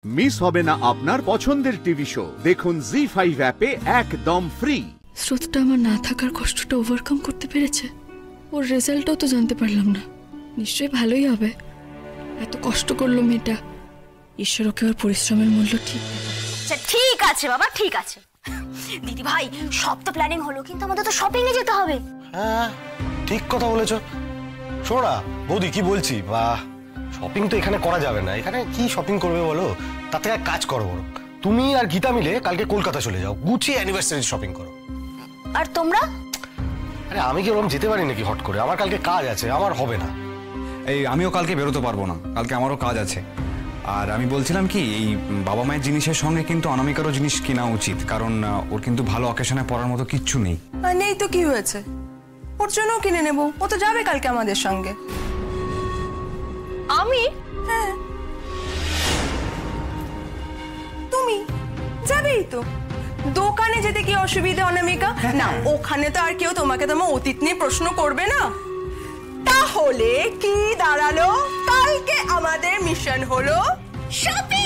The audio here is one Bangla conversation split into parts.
মিস হবে না আপনার পছন্দের টিভি শো। দেখুন জি5 অ্যাপে একদম ফ্রি। স্রোতটা আমার না থাকার কষ্টটা ওভারকাম করতে পেরেছে। ওর রেজাল্টও তো জানতে পারলাম না, নিশ্চয়ই ভালোই হবে। এত কষ্ট করলো মেয়েটা, ঈশ্বর ওকে ওর পরিশ্রমের মূল্য ঠিক। ঠিক আছে বাবা, ঠিক আছে। দিদি ভাই, সব তো প্ল্যানিং হলো, কিন্তু আমাদের তো শপিং এ যেতে হবে। হ্যাঁ ঠিক কথা বলেছো। শোনা বৌদি, কি বলছি, বা শপিং তো এখানে করা যাবে না। এখানে কি শপিং করবে বলো? তার থেকে এক কাজ করো, বড় তুমি আর গীতা মিলে কালকে কলকাতা চলে যাও, গুছিয়ে অ্যানিভার্সারি শপিং করো। আর তোমরা? আরে আমি কি ওরকম যেতে পারি নাকি হট করে? আমার কালকে কাজ আছে, আমার হবে না। এই আমিও কালকে বেরোতে পারবো না, কালকে আমারও কাজ আছে। আর আমি বলছিলাম কি, এই বাবা মায়ের জিনিসের সঙ্গে কিন্তু অনামিকারও জিনিস কেনা উচিত, কারণ ওর কিন্তু ভালো অকেশনে পড়ার মতো কিচ্ছু নেই। নেই তো কি হয়েছে, ওর জন্য কিনে নেব, ও তো যাবে কালকে আমাদের সঙ্গে। আমি? হ্যাঁ তুমি যাবেই তো। দোকানে যেতে কি অসুবিধা অনামিকা? না, ওখানে তো আর কেউ তোমাকে তোমার অতীত নিয়ে প্রশ্ন করবে না। তাহলে কি দাঁড়ালো? কালকে আমাদের মিশন হলো শপিং।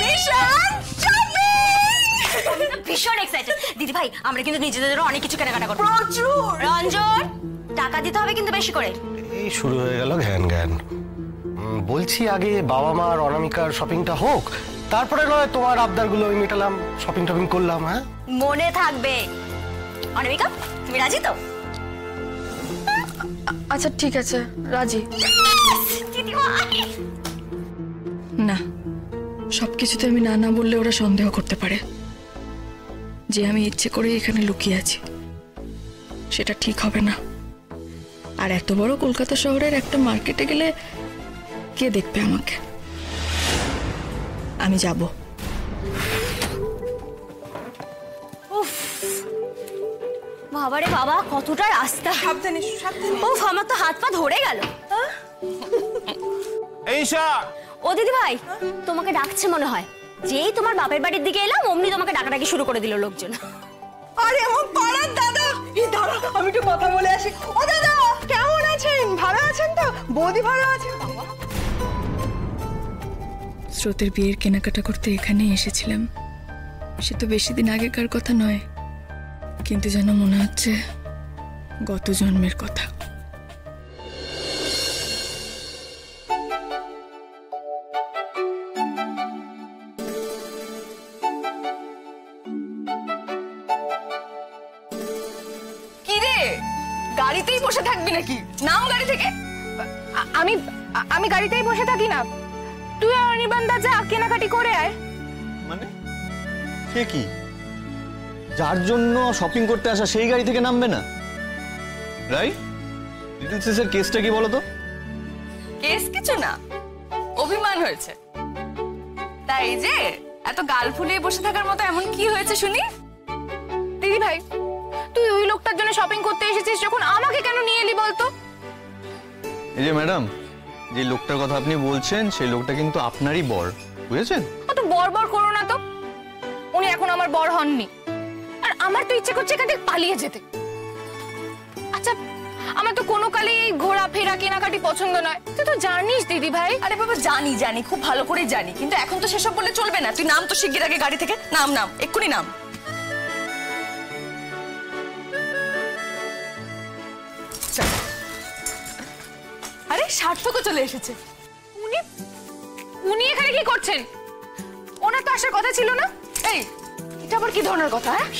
ভীষণ এক্সাইটেড দিদি ভাই। আমরা কিন্তু নিজেদের জন্য অনেক কিছু কেনাকাটা করবো। প্রচুর। রঞ্জন, টাকা দিতে হবে কিন্তু বেশি করে। এই শুরু হয়ে গেল জ্ঞান জ্ঞান। বলছি আগে বাবা মা আর অনামিকার শপিংটা হোক, তারপরে নয় তোমার আবদারগুলো আমি মেটালাম, শপিং টপিং করলাম। হ্যাঁ মনে থাকবে। অনামিকা, তুমি রাজি তো? আচ্ছা ঠিক আছে, রাজি। না, সবকিছুতে আমি না না বললে ওরা সন্দেহ করতে পারে যে আমি ইচ্ছে করে এখানে লুকিয়ে আছি। সেটা ঠিক হবে না। আর এত বড় কলকাতা শহরের একটা মার্কেটে গেলে কে দেখবে আমাকে? আমি যাব। বাবারে বাবা, কতটা রাস্তা। সাবধানে সাবধানে। উফ, আমার তো হাত পা ধরে গেল। ও দিদি ভাই, তোমাকে ডাকছে মনে হয়। যেই তোমার বাপের বাড়ির দিকে এলাম, অমনি তোমাকে ডাকাডাকি শুরু করে দিল লোকজন। আরে আমার পাড়ার দাদা, এই দাঁড়া আমি একটু কথা বলে আসি। ও দাদা, কেমন আছেন? ভালো আছেন তো? বৌদি ভালো আছেন? স্রোতের বিয়ের কেনাকাটা করতে এখানে এসেছিলাম। সে তো বেশি দিন আগেকার কথা নয়, কিন্তু যেন মনে হচ্ছে গত জন্মের কথা। কি রে, গাড়িতেই বসে থাকবি নাকি? নাম গাড়ি থেকে। আমি গাড়িতেই বসে থাকি না, তুই আর অনির্বাণদা যা কেনাকাটি করে আয়। মানে সে কি, যার জন্য শপিং করতে আসা সেই গাড়ি থেকে নামবে না? রাইট? লিটল সিসের কেসটা কি বলো তো? কেস কিছু না, অভিমান হয়েছে। তাই যে এত গাল ফুলিয়ে বসে থাকার মতো এমন কি হয়েছে শুনি? দিদি ভাই, তুই ওই লোকটার জন্য শপিং করতে এসেছিস, যখন আমাকে কেন নিয়ে এলি বলতো? এই যে ম্যাডাম, যে লোকটার কথা আপনি বলছেন সেই লোকটা কিন্তু আপনারই বর, বুঝেছেন? অত বর বর করো না তো, উনি এখন আমার বর হননি। আর আমার তো ইচ্ছে করছে এখান থেকে পালিয়ে যেতে। আচ্ছা, আমার তো কোনো কালে এই ঘোরা ফেরা কেনাকাটি পছন্দ নয়, তুই তো জানিস দিদি ভাই। আরে বাবা, জানি জানি, খুব ভালো করে জানি, কিন্তু এখন তো সেসব বললে চলবে না। তুই নাম তো শিগগির আগে গাড়ি থেকে, নাম নাম, এক্ষুনি নাম। আরে সার্থকও চলে এসেছে। উনি উনি এখানে কি করছেন? ওনার তো আসার কথা ছিল না। এই, এটা আবার কি ধরনের কথা? হ্যাঁ,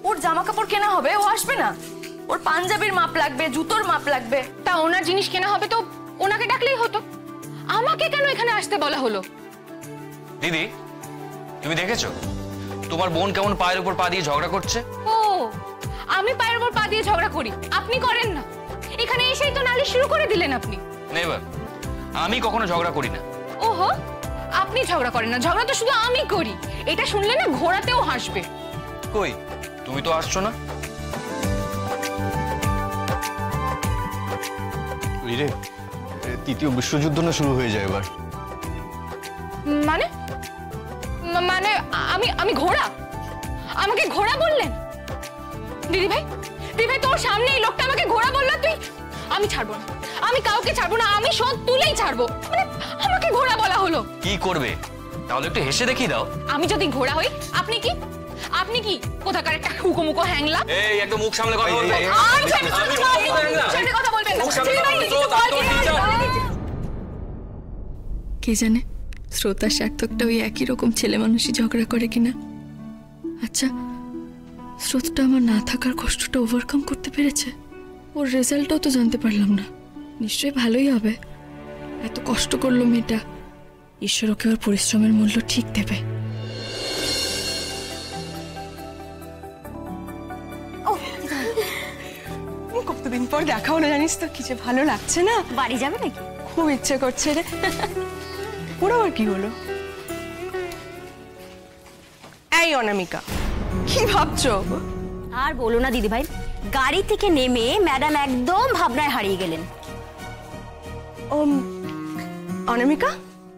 ওর জামা কাপড় কেনা হবে, ও আসবে না? ওর পাঞ্জাবির মাপ লাগবে, জুতোর মাপ লাগবে। তা ওনার জিনিস কেনা হবে তো ওনাকে ডাকলেই হতো, আমাকে কেন এখানে আসতে বলা হলো? দিদি, তুমি দেখেছো তোমার বোন কেমন পায়ের উপর পা দিয়ে ঝগড়া করছে? ও, আমি পায়ের উপর পা দিয়ে ঝগড়া করি, আপনি করেন না। এখানে এসেই তো নালিশ শুরু করে দিলেন আপনি। নেভার, আমি কখনো ঝগড়া করি না। ওহো, আপনি ঝগড়া করেন না, ঝগড়া তো শুধু আমি করি। এটা শুনলে না ঘোড়াতেও হাসবে। কই, তুমি তো আসছো না। রে, তৃতীয় বিশ্বযুদ্ধ না শুরু হয়ে যায় এবার? মানে মানে আমি ঘোড়া? আমাকে ঘোড়া বললেন? দিদি ভাই, দিদি ভাই, তোর সামনে এই লোকটা আমাকে ঘোড়া বললো, তুই? আমি ছাড়বো না, আমি কাউকে ছাড়বো না, আমি শোধ তুলেই ছাড়বো। মানে আমাকে ঘোড়া বলা হলো। কি করবে? তাহলে একটু হেসে দেখিয়ে দাও। আমি যদি ঘোড়া হই, আপনি কি কোথাকার একটা হুকুমুকো হ্যাংলা? এই একদম মুখ সামলে কথা বলবে। আর সামনে কথা বলবেন না। কে জানে শ্রোতা সার্থকটা ওই একই রকম ছেলে মানুষই ঝগড়া করে কিনা। আচ্ছা, স্রোতটা আমার না থাকার কষ্টটা ওভারকাম করতে পেরেছে? ওর রেজাল্টটাও তো জানতে পারলাম না। নিশ্চয়ই ভালোই হবে। এত কষ্ট করলো মেয়েটা, ঈশ্বর ওকে ওর পরিশ্রমের মূল্য ঠিক দেবে। কতদিন পর দেখা হলো জানিস তো, কি যে ভালো লাগছে না। বাড়ি যাবে নাকি? খুব ইচ্ছে করছে রে। ওর আবার কি হলো? এই অনামিকা, কি ভাবছো? আর বলো না দিদি ভাই, গাড়ি থেকে নেমে ম্যাডাম একদম ভাবনায় হারিয়ে গেলেন। ও অনামিকা,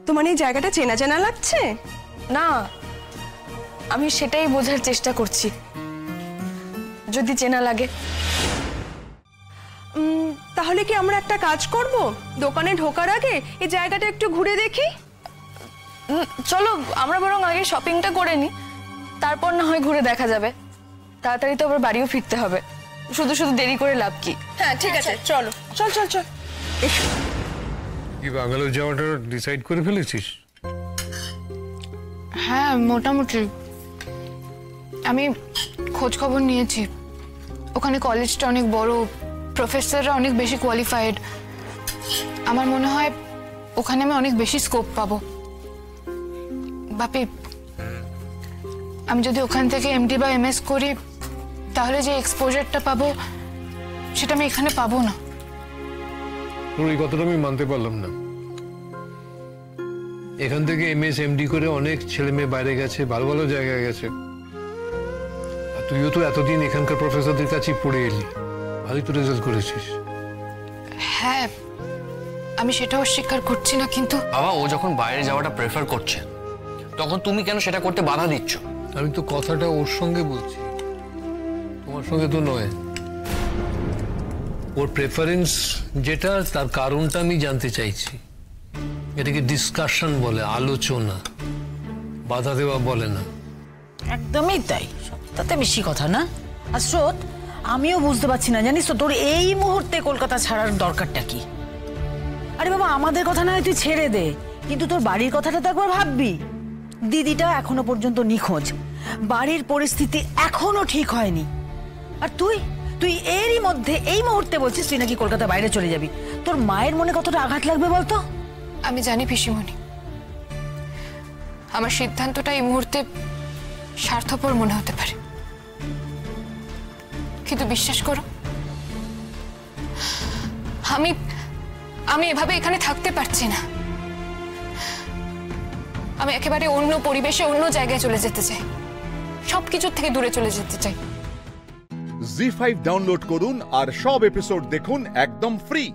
তোমার এই জায়গাটা চেনা চেনা লাগছে না, আমি সেটাই বোঝার চেষ্টা করছি, যদি চেনা লাগে। তাহলে কি আমরা একটা কাজ করব, দোকানে ঢোকার আগে এই জায়গাটা একটু ঘুরে দেখি? চলো আমরা বরং আগে শপিংটা করে নিই, তারপর না হয় ঘুরে দেখা যাবে। তাড়াতাড়ি তো আবার বাড়িও ফিরতে হবে, শুধু শুধু দেরি করে লাভ কি? হ্যাঁ ঠিক আছে, চলো চল চল চল। কি ব্যাঙ্গালোর যাওয়াটা ডিসাইড করে ফেলেছিস? হ্যাঁ, মোটামুটি আমি খোঁজ খবর নিয়েছি। ওখানে কলেজটা অনেক বড়, প্রফেসররা অনেক বেশি কোয়ালিফাইড। আমার মনে হয় ওখানে আমি অনেক বেশি স্কোপ পাবো। বাপি, আমি যদি ওখান থেকে এমডি বা এমএস করি, তাহলে যে এক্সপোজারটা পাবো সেটা আমি এখানে পাবো না। তোর এই কথাটা আমি মানতে পারলাম না। এখান থেকে এমএস এমডি করে অনেক ছেলে মেয়ে বাইরে গেছে, ভালো ভালো জায়গায় গেছে। আর তুইও তো এতদিন এখানকার প্রফেসরদের কাছেই পড়ে এলি, ভালোই তো রেজাল্ট করেছিস। হ্যাঁ, আমি সেটাও স্বীকার করছি না, কিন্তু বাবা, ও যখন বাইরে যাওয়াটা প্রেফার করছে, তখন তুমি কেন সেটা করতে বাধা দিচ্ছ? আমি তো কথাটা ওর সঙ্গে বলছি, তোমার সঙ্গে তো নয়। ওর প্রেফারেন্স যেটা, তার কারণটা আমি জানতে চাইছি। এটাকে ডিসকাশন বলে, আলোচনা, বাধা দেওয়া বলে না। একদমই তাই, তাতে বেশি কথা না। আর স্রোত, আমিও বুঝতে পারছি না, জানিস তো, তোর এই মুহূর্তে কলকাতা ছাড়ার দরকারটা কি? আরে বাবা, আমাদের কথা না হয় তুই ছেড়ে দে, কিন্তু তোর বাড়ির কথাটা তো একবার ভাববি। দিদিটা এখনো পর্যন্ত নিখোঁজ, বাড়ির পরিস্থিতি এখনো ঠিক হয়নি। আর তুই তুই এরই মধ্যে এই মুহূর্তে বলছিস তুই নাকি কলকাতা বাইরে চলে যাবি। তোর মায়ের মনে কতটা আঘাত লাগবে বলতো? আমি জানি পিসিমণি, আমার সিদ্ধান্তটা এই মুহূর্তে স্বার্থপর মনে হতে পারে, কিন্তু বিশ্বাস করো, আমি এভাবে এখানে থাকতে পারছি না। আমি একেবারে অন্য পরিবেশে, অন্য জায়গায় চলে যেতে চাই, সবকিছুর থেকে দূরে চলে যেতে চাই। জি5 ডাউনলোড করুন আর সব এপিসোড দেখুন একদম ফ্রি।